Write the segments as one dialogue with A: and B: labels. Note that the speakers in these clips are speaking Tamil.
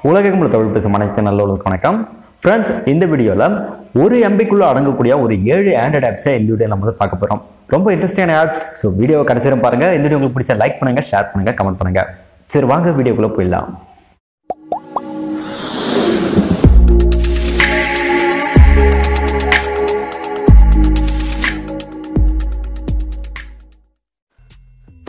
A: உலகெங்கும் தமிழ் பேசும் அனைத்து நல்லவர்களுக்கு வணக்கம். ஃப்ரெண்ட்ஸ், இந்த வீடியோவில் ஒரு எம்பிக்குள்ளே அடங்கக்கூடிய ஒரு 7 ஆண்ட்ராய்டு ஆப்ஸை இந்த வீடியோ நம்ம வந்து பார்க்க போகிறோம். ரொம்ப இன்ட்ரெஸ்டிங்கான ஆப்ஸ். ஸோ வீடியோ கடைசியும் பாருங்கள். இந்த வீடியோ உங்களுக்கு பிடிச்ச லைக் பண்ணுங்கள், ஷேர் பண்ணுங்கள், கமெண்ட் பண்ணுங்கள். சரி, வாங்க வீடியோக்குள்ளே போயிடலாம்.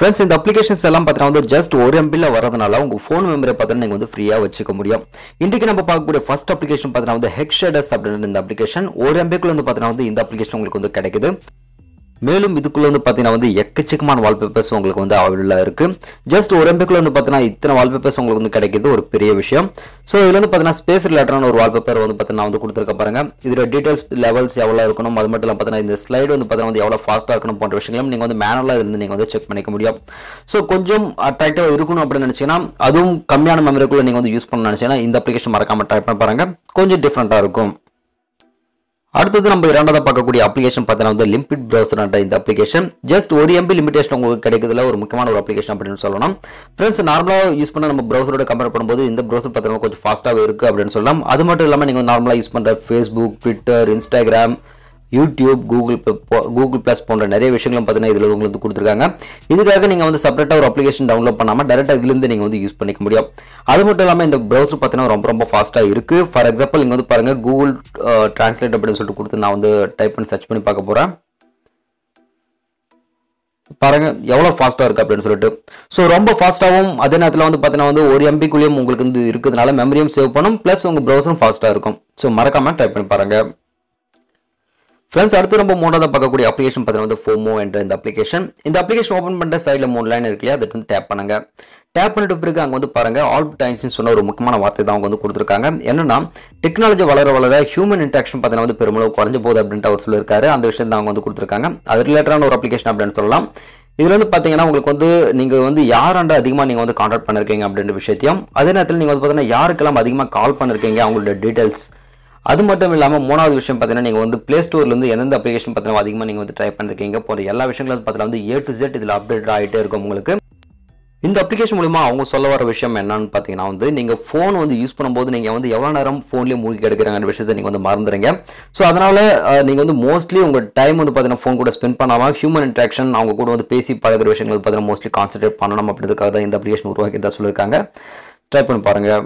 A: ஃப்ரெண்ட்ஸ், இந்த அப்ளிகேஷன்ஸ் எல்லாம் பார்த்தீங்கன்னா ஜஸ்ட் ஒரு எம்பியில் வரதுனால உங்கள் ஃபோன் மெமரி பார்த்தீங்கன்னா நீங்கள் வந்து ஃப்ரீயாக வச்சுக்க முடியும். இன்றைக்கு நம்ம பார்க்கக்கூடிய ஃபர்ஸ்ட் அப்ளிகேஷன் பார்த்தீங்கன்னா ஹெக்ஷேடஸ் அப்படின்னு இந்த அப்ளிகேஷன் ஒரு எம்பிக்குள்ள வந்து பார்த்தீங்கன்னா இந்த அப்ளிகேஷன் உங்களுக்கு வந்து கிடைக்குது. மேலும் இதுக்குள்ள வந்து பார்த்தீங்கன்னா எக்கச்சக்கமான வால்பேப்பர்ஸ் உங்களுக்கு வந்து அவைலபிளாக இருக்கு. ஜஸ்ட் ஒரு எம்பிக்குள்ள வந்து பார்த்தீங்கன்னா இத்தனை வால்பேப்பர்ஸ் உங்களுக்கு வந்து கிடைக்குது, ஒரு பெரிய விஷயம். ஸோ இதில் வந்து பார்த்தீங்கன்னா ஸ்பேஸ் ரிலேட்டடான ஒரு வால்பேப்பர் வந்து பார்த்தீங்கன்னா வந்து கொடுத்துருக்க பாருங்க. இதில் டீடைல்ஸ் லெவல்ஸ் எவ்வளோ இருக்கணும், அது மட்டும் இல்லாமல் பார்த்தீங்கன்னா இந்த ஸ்லைடு வந்து பார்த்தீங்கன்னா எவ்வளோ ஃபாஸ்ட்டாக இருக்கணும் போன்ற விஷயங்களும் நீங்கள் வந்து மேனுவலாக இருந்து நீங்கள் வந்து செக் பண்ணிக்க முடியும். ஸோ கொஞ்சம் அட்ராக்டிவாக இருக்கணும் அப்படின்னு நினச்சிங்கன்னா, அதுவும் கம்மியான மெமரிக்குள்ள நீங்கள் வந்து யூஸ் பண்ண நினச்சிங்கன்னா இந்த அப்ளிகேஷன் மறக்காம ட்ரை பண்ணி பாருங்க. கொஞ்சம் டிஃப்ரெண்ட்டாக இருக்கும். அடுத்தது நம்ம இரண்டாவது பார்க்கக்கூடிய அப்ளிகேஷன் பார்த்தீங்கன்னா லிம்பிட் ப்ரௌசர் இந்த அப்ளிகேஷன் ஜஸ்ட் ஒரு எம்பி லிமிடேஷன் உங்களுக்கு கிடைக்கிறதுல ஒரு முக்கியமான ஒரு அப்ளிகேஷன் அப்படின்னு சொல்லலாம். ஃப்ரெண்ட்ஸ், நார்மலாக யூஸ் பண்ண நம்ம ப்ரௌசரோட கம்பேர் பண்ணும்போது இந்த ப்ரௌசர் பார்த்தீங்கன்னா கொஞ்சம் ஃபாஸ்ட்டாக இருக்குது அப்படின்னு சொல்லலாம். அது மட்டும் இல்லாமல் நீங்கள் நார்மலாக யூஸ் பண்ணுற Facebook, Twitter, Instagram, YouTube, Google plus போன்ற நிறைய விஷயங்களும் பார்த்தீங்கன்னா இதில் உங்களுக்கு கொடுத்துருக்காங்க. இதுக்காக நீங்கள் வந்து செப்பரேட்டாக ஒரு அப்ளிகேஷன் டவுன்லோட் பண்ணாமல் டேரெக்டாக இதுலேருந்து நீங்கள் வந்து யூஸ் பண்ணிக்க முடியும். அது மட்டும் இல்லாமல் இந்த ப்ரௌசர் பார்த்தீங்கன்னா ரொம்ப ஃபாஸ்ட்டாக இருக்குது. ஃபார் எக்ஸாம்பிள் இங்கே வந்து பாருங்கள், கூகுள் டிரான்ஸ்லேட் அப்படின்னு சொல்லிட்டு கொடுத்து நான் வந்து டைப் பண்ணி சர்ச் பண்ணி பார்க்க போகிறேன். பாருங்க எவ்வளோ ஃபாஸ்ட்டாக இருக்குது அப்படின்னு சொல்லிட்டு. ஸோ ரொம்ப ஃபாஸ்ட்டாகவும் அதே நேரத்தில் வந்து பார்த்தீங்கன்னா வந்து ஒரு எம்பிக்குள்ளேயும் உங்களுக்கு வந்து இருக்கிறதுனால மெமரியும் சேவ் பண்ணும், ப்ளஸ் உங்கள் ப்ரௌசரும் ஃபாஸ்ட்டாக இருக்கும். ஸோ மறக்காமல் டைப் பண்ணி பாருங்கள். ஃப்ரெண்ட்ஸ், அடுத்து நம்ம மூணாவது பார்க்கக்கூடிய அப்ளிகேஷன் பார்த்தீங்கன்னா FOMO என்ற இந்த அப்ளிகேஷன். இந்த அப்ளிகேஷன் ஓப்பன் பண்ணுற சைடில் 3 லைன் இருக்கு இல்லையா, அதை வந்து டேப் பண்ணுங்க. டேப் பண்ணிட்டு பிறகு அங்கே வந்து பாருங்க, ஆல் டைம்ஸ்னு சொன்ன ஒரு முக்கியமான வார்த்தை தான் அவங்க வந்து கொடுத்துருக்காங்க. என்னன்னா, டெக்னாலஜி வளர ஹியூமன் இன்ட்ராக்ஷன் பார்த்தீங்கன்னா வந்து பெருமளவு குறைஞ்ச போகுது அப்படின்ட்டு அவர் சொல்லியிருக்காரு. அந்த விஷயம் தான் அவங்க வந்து கொடுத்துருக்காங்க. அது ரிலேட்டடான ஒரு அப்ளிகேஷன் அப்படின்னு சொல்லலாம். இதில் வந்து பார்த்தீங்கன்னா உங்களுக்கு வந்து நீங்கள் வந்து யாராண்ட அதிகமாக நீங்கள் வந்து கான்டாக்ட் பண்ணிருக்கீங்க அப்படின்ற விஷயத்தையும், அதே நேரத்தில் நீங்கள் வந்து பார்த்தீங்கன்னா யாருக்கெல்லாம் அதிகமாக கால் பண்ணிருக்கீங்க அவங்களோட டீடைல்ஸ், அது மட்டும் இல்லாமல் மூணாவது விஷயம் பார்த்தீங்கன்னா நீங்கள் வந்து பிளே ஸ்டோர்லேருந்து எந்தெந்த அப்ளிகேஷன் பார்த்தீங்கன்னா அதிகமாக நீங்கள் வந்து ட்ரை பண்ணிருக்கீங்க போன்ற எல்லா விஷயங்களும் பார்த்தீங்கன்னா வந்து A to Z இதில் அப்டேட் ஆகிட்டே இருக்கும் உங்களுக்கு. இந்த அப்ளிகேஷன் மூலமா அவங்க சொல்ல வர விஷயம் என்னன்னு பார்த்தீங்கன்னா வந்து நீங்கள் ஃபோன் வந்து யூஸ் பண்ணும்போது நீங்கள் வந்து எவ்வளோ நேரம் ஃபோன்லேயே மூழ்கி கிடக்குறாங்க விஷயத்தை நீங்கள் வந்து மறந்துடுங்க. ஸோ அதனால் நீங்கள் வந்து மோஸ்ட்லி உங்கள் டைம் வந்து பார்த்தீங்கன்னா ஃபோன் கூட ஸ்பெண்ட் பண்ணாமல் ஹியூமன் இன்ட்ராக்ஷன் அவங்க கூட வந்து பேசி பழகிற விஷயங்கள் பார்த்தீங்கன்னா மோஸ்ட்லி கான்சன்ட்ரேட் பண்ணணும் அப்படின்றதுக்காக தான் இந்த அப்ளிகேஷன் உருவாக்கி தான் சொல்லியிருக்காங்க. ட்ரை பண்ணி பாருங்கள்.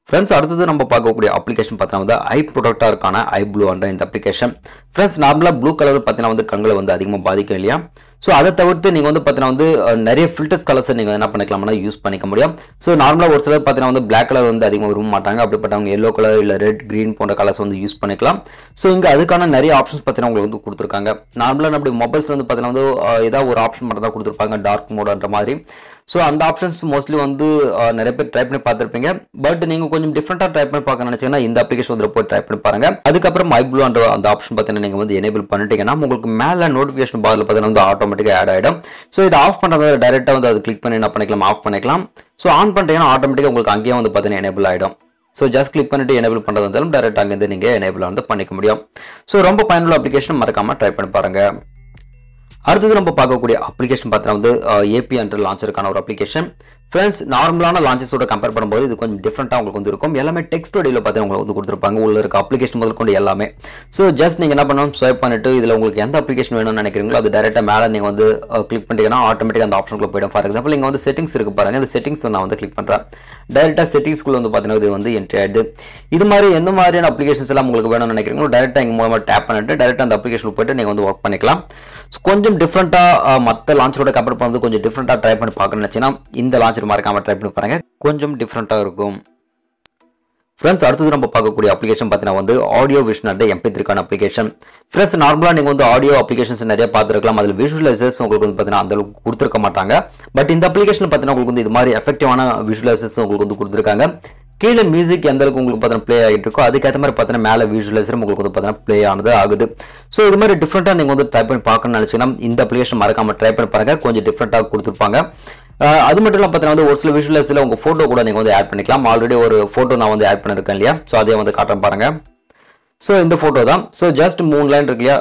A: ஃப்ரெண்ட்ஸ், அடுத்தது நம்ம பார்க்கக்கூடிய அப்ளிகேஷன் பார்த்தீங்கன்னா ஐ ப்ரொடக்டாருக்கான iBlue என்ற இந்த அப்ளிகேஷன். ஃப்ரெண்ட்ஸ், நார்மலாக ப்ளூ கலர் பார்த்தீங்கன்னா வந்து கண்களை வந்து அதிகமாக பாதிக்கும் இல்லையா. ஸோ அதை தவிர்த்து நீங்கள் வந்து பார்த்தீங்கன்னா வந்து நிறைய ஃபில்டர்ஸ் கலர்ஸை நீங்கள் என்ன பண்ணிக்கலாம்னா யூஸ் பண்ணிக்க முடியும். ஸோ நார்மலாக ஒரு சிலர் பார்த்தீங்கன்னா வந்து பிளாக் கலர் வந்து அதிகமாக விரும்ப மாட்டாங்க. அப்படிப்பட்டவங்க எல்லோ கலர் இல்லை ரெட், க்ரீன் போன்ற கலர்ஸ் வந்து யூஸ் பண்ணிக்கலாம். ஸோ இங்கே அதுக்கான நிறைய ஆப்ஷன்ஸ் பார்த்தீங்கன்னா உங்களுக்கு வந்து கொடுத்துருக்காங்க. நார்மலாக அப்படி மொபைல்ஸ் வந்து பார்த்தீங்கன்னா வந்து ஏதாவது ஒரு ஆப்ஷன் மட்டும் தான் கொடுத்துருப்பாங்க, டார்க் மோடுன்ற மாதிரி. ஸோ அந்த ஆப்ஷன்ஸ் மோஸ்ட்லி வந்து நிறைய பேர் ட்ரை பண்ணி பார்த்துருப்பீங்க. பட் நீங்கள் கொஞ்சம் டிஃப்ரெண்ட்டாக ட்ரை பண்ணி பார்க்க நினச்சிங்கன்னா இந்த அப்ளிகேஷன் வந்து போய் ட்ரை பண்ணி பாருங்க. அதுக்கப்புறம் iBlue என்ற அந்த ஆப்ஷன் பார்த்தீங்கன்னா நீங்கள் வந்து எனேபிள் பண்ணிட்டீங்கன்னா உங்களுக்கு மேலே நோட்டிஃபிகேஷன் பார்ல பார்த்தீங்கன்னா வந்து ஆட்டோமேட்டிக்காக ஆட் ஆகிடும். ஸோ இதை ஆஃப் பண்ணுறது டைரெக்டாக வந்து அது கிளிக் பண்ணி என்ன பண்ணிக்கலாம், ஆஃப் பண்ணிக்கலாம். ஸோ ஆன் பண்ணிட்டீங்கன்னா ஆட்டோமேட்டிக்காக உங்களுக்கு அங்கேயே வந்து பார்த்தீங்கன்னா எனேபிள் ஆகிடும். ஸோ ஜஸ்ட் கிளிக் பண்ணிட்டு எனேபிள் பண்ணுறது இருந்தாலும் டைரெக்டாக அங்கேருந்து நீங்கள் எனேபிள் வந்து பண்ணிக்க முடியும். ஸோ ரொம்ப பயனுள்ள அப்ளிகேஷன், மறக்காமல் ட்ரை பண்ணி பாருங்கள். அடுத்தது நம்ம பார்க்கக்கூடிய அப்ளிகேஷன் பார்த்தீங்கன்னா வந்து AP என்ற லான்ச்சருக்கான ஒரு அப்ளிகேஷன். ஃப்ரெண்ட்ஸ், நார்மலான லான்ச்சஸோட கம்பேர் பண்ணும்போது இது கொஞ்சம் டிஃப்ரெண்ட்டாக உங்களுக்கு வந்து இருக்கும். எல்லாமே டெக்ஸ்ட் வடிவில் பார்த்தீங்கன்னா உங்களுக்கு வந்து கொடுத்துருப்பாங்க. உள்ள இருக்க அப்ளிகேஷன் முதல் கொண்டு எல்லாமே. ஸோ ஜஸ்ட் நீங்கள் என்ன பண்ணணும், ஸ்வைப் பண்ணிட்டு இதில் உங்களுக்கு எந்த அப்ளிகேஷன் வேணும்னு நினைக்கிறீங்களோ அது டேரெக்டாக மேலே நீங்கள் வந்து கிளிக் பண்ணிட்டீங்கன்னா ஆட்டோமேட்டிக்காக அந்த ஆப்ஷனுக்குள்ள போய்டும். ஃபார் எக்ஸாம்பிள் இங்கே வந்து செட்டிங்ஸ் இருக்கு பாருங்க. இந்த செட்டிங்ஸ் நான் வந்து கிளிக் பண்ணுறேன். டேரெக்டாக செட்டிங்ஸ்குள்ள வந்து பார்த்தீங்கன்னா இது வந்து என்ட்ரி ஆயிடுது. இது மாதிரி எந்த மாதிரியான அப்ளிகேஷன்ஸ் எல்லாம் உங்களுக்கு வேணும்னு நினைக்கிறீங்களோ டேரெக்டாக இங்கே மூலமாக டேப் பண்ணிட்டு டேரெக்டாக அந்த அப்ளிகேஷனுக்கு போய்ட்டு நீங்கள் வந்து ஒர்க் பண்ணிக்கலாம். கொஞ்சம் டிஃப்ரெண்ட்டாக மற்ற லான்ச்சரோட கம்பேர் பண்ணுறது கொஞ்சம் டிஃப்ரெண்ட்டாக ட்ரை பண்ணி பார்க்கணும்னு நினச்சின்னா இந்த லான்ச்சர் மறக்காமல் ட்ரை பண்ணி பாருங்க. கொஞ்சம் டிஃப்ரெண்ட்டாக இருக்கும். ஃப்ரெண்ட்ஸ், அடுத்தது நம்ம பார்க்கக்கூடிய அப்ளிகேஷன் பார்த்தீங்கன்னா வந்து ஆடியோ விஷன் அண்ட் MP3க்கான அப்ளிகேஷன். ஃப்ரெண்ட்ஸ், நார்மலாக நீங்கள் வந்து ஆடியோ அப்ளிகேஷன்ஸ் நிறைய பார்த்துருக்கலாம். அதில் விஷுவலைசர்ஸ் உங்களுக்கு வந்து பார்த்தீங்கன்னா அந்த அளவுக்கு கொடுத்துருக்க மாட்டாங்க. பட் இந்த அப்ளிகேஷன் பார்த்தீங்கன்னா உங்களுக்கு வந்து இது மாதிரி எஃபெக்டிவான விஷுவலைசர்ஸ் உங்களுக்கு வந்து கொடுத்துருக்காங்க. கீழே மியூசிக் எந்த அளவுக்கு உங்களுக்கு பார்த்தீங்கன்னா ப்ளே ஆகிட்டு இருக்கோ அதுக்கேற்ற மாதிரி பார்த்தீங்கன்னா மேலே விஷுவலைசர் உங்களுக்கு வந்து பார்த்தீங்கன்னா ப்ளே ஆனது ஆகுது. ஸோ இது மாதிரி டிஃப்ரெண்ட்டாக நீங்கள் வந்து ட்ரை பண்ணி பார்க்கணும்னு நினச்சிங்கன்னா இந்த அப்ளிகேஷன் மறக்காமல் ட்ரை பண்ணி பாருங்கள். கொஞ்சம் டிஃப்ரெண்ட்டாக கொடுத்துருப்பாங்க. அது மட்டும் இல்லாமல் பார்த்தீங்கன்னா வந்து ஒரு சில விஷுவலைஸில் உங்கள் ஃபோட்டோ கூட நீங்கள் வந்து ஆட் பண்ணிக்கலாம். ஆல்ரெடி ஒரு ஃபோட்டோ நான் வந்து ஆட் பண்ணியிருக்கேன் இல்லையா. ஸோ அதே வந்து காட்டுறேன் பாருங்கள். ஸோ இந்த ஃபோட்டோ தான். ஸோ ஜஸ்ட் 3 லைன் இருக்கு இல்லையா,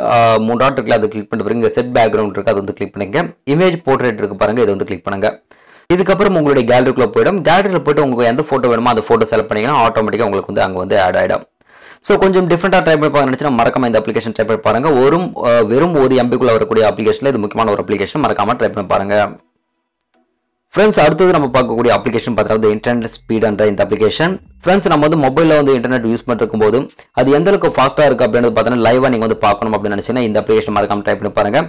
A: 3 டாட் இருக்குல்ல, அதை கிளிக் பண்ணிட்டு பாருங்க. செட் பேக்ரவுண்ட் இருக்குது, அதை வந்து கிளிக் பண்ணிங்க. இமேஜ் போர்ட்ரேட் இருக்குது பாருங்கள், இதை வந்து கிளிக் பண்ணுங்கள். இதுக்கப்புறம் உங்களுடைய கேலரிக்குள்ள போயிடும். கேலரியில் போய்ட்டு உங்களுக்கு எந்த ஃபோட்டோ வேணுமோ அந்த ஃபோட்டோ செலக்ட் பண்ணிங்கன்னா ஆட்டோமேட்டிக்காக உங்களுக்கு வந்து அங்கே வந்து ஆட் ஆகிடும். ஸோ கொஞ்சம் டிஃப்ரெண்ட்டாக ட்ரை பண்ணி நினச்சினா மறக்காம இந்த அப்ளிகேஷன் ட்ரை பண்ணி பாருங்கள். வெறும் 1 MBக்குள்ளே வரக்கூடிய அப்ளிகேஷனில் இது முக்கியமான ஒரு அப்ளிகேஷன், மறக்காம ட்ரை பண்ணி பாருங்கள். ஃப்ரெண்ட்ஸ், அடுத்தது நம்ம பார்க்கக்கூடிய அப்ளிகேஷன் பார்த்தீங்கன்னா இன்டர்நெட் ஸ்பீட் என்ற இந்த அப்ளிகேஷன். ஃப்ரெண்ட்ஸ், நம்ம வந்து மொபைலில் வந்து இன்டர்நெட் யூஸ் பண்ணிருக்கும் போது அது எந்த அளவுக்கு ஃபாஸ்ட்டாக இருக்குது அப்படின்றது பார்த்தீங்கன்னா லைவாக நீங்கள் வந்து பார்க்கணும் அப்படின்னு நினச்சிங்கன்னா இந்த அப்ளிகேஷன் மறக்காம ட்ரை பண்ணி பாருங்க.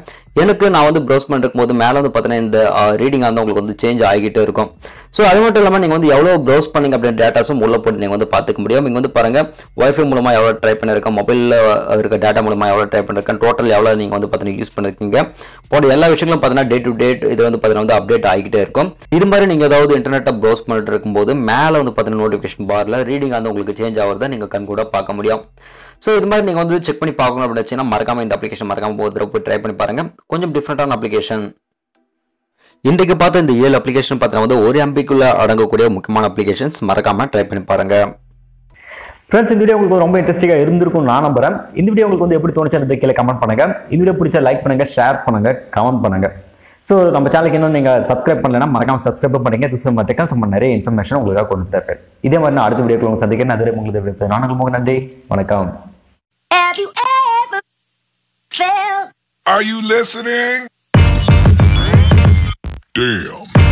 A: எனக்கு நான் வந்து ப்ரௌஸ் பண்ணிருக்கும் போது மேலே வந்து பார்த்தீங்கன்னா இந்த ரீடிங் வந்து உங்களுக்கு வந்து சேஞ்ச் ஆகிட்டே இருக்கும். ஸோ அது மட்டும் இல்லாமல் நீங்கள் வந்து எவ்வளோ ப்ரௌஸ் பண்ணிங்க அப்படின்ற டேட்டாஸும் உள்ள போட்டு நீங்கள் வந்து பார்த்துக்க முடியும். நீங்கள் வந்து பாருங்க வைஃபை மூலமாக எவ்வளோ ட்ரை பண்ணிருக்கேன், மொபைலில் இருக்க டேட்டா மூலமாக எவ்வளோ ட்ரை பண்ணிருக்கேன், டோட்டல் எவ்வளோ நீங்கள் வந்து பார்த்தீங்கன்னா யூஸ் பண்ணிருக்கீங்க போட எல்லா விஷயங்களும் பார்த்தீங்கன்னா டே டு டேட் இது வந்து பார்த்தீங்கன்னா வந்து அப்டேட் ஆகிட்டே இருக்கும். இது மாதிரி நீங்கள் ஏதாவது இன்டர்நெட்டை ப்ரௌஸ் பண்ணிட்டு இருக்கும்போது மேலே வந்து பார்த்தீங்கன்னா நோட்டிஃபிகேஷன் பார்ல ரீடிங் வந்து உங்களுக்கு சேஞ்ச் ஆகிறத நீங்கள் கண் கூட பார்க்க முடியும். ஸோ இது மாதிரி நீங்கள் வந்து செக் பண்ணி பார்க்கணும் அப்படின்னு வச்சுன்னா மறக்காம இந்த அப்ளிகேஷன் மறக்காம ஒரு தடவை போய் ட்ரை பண்ணி பாருங்க. கொஞ்சம் டிஃப்ரெண்டான அப்ளிகேஷன். இன்றைக்கு பார்த்த இந்த 7 அப்ளிகேஷன் பார்த்தீங்கன்னா வந்து 1 MBக்குள்ள அடங்கக்கூடிய முக்கியமான அப்ளிகேஷன்ஸ், மறக்காம ட்ரை பண்ணி பாருங்க.
B: ஃப்ரெண்ட்ஸ், இந்த வீடியோ உங்களுக்கு ரொம்ப இன்ட்ரெஸ்டிங்காக இருந்திருக்கும் நான் நம்புறேன். இந்த வீடியோ உங்களுக்கு வந்து எப்படி தோணுச்சு கீழே கமெண்ட் பண்ணுங்க. இந்த வீடியோ பிடிச்சா லைக் பண்ணுங்க, ஷேர் பண்ணுங்க, கமெண்ட் பண்ணுங்க. ஸோ நம்ம சேனலுக்கு இன்னும் நீங்கள் சப்ஸ்கிரைப் பண்ணலைன்னா மறக்காம சப்ஸ்கிரைப் பண்ணுங்க. நம்ம நிறைய இன்ஃபர்மேஷன் உங்களுக்காக கொண்டு தரேன். இதே மாதிரி நான் அடுத்த வீடியோக்கு உங்களுக்கு சந்திக்கிறேன். அது உங்களுக்கு நான் நன்றி, வணக்கம்.
C: Are you listening? Damn.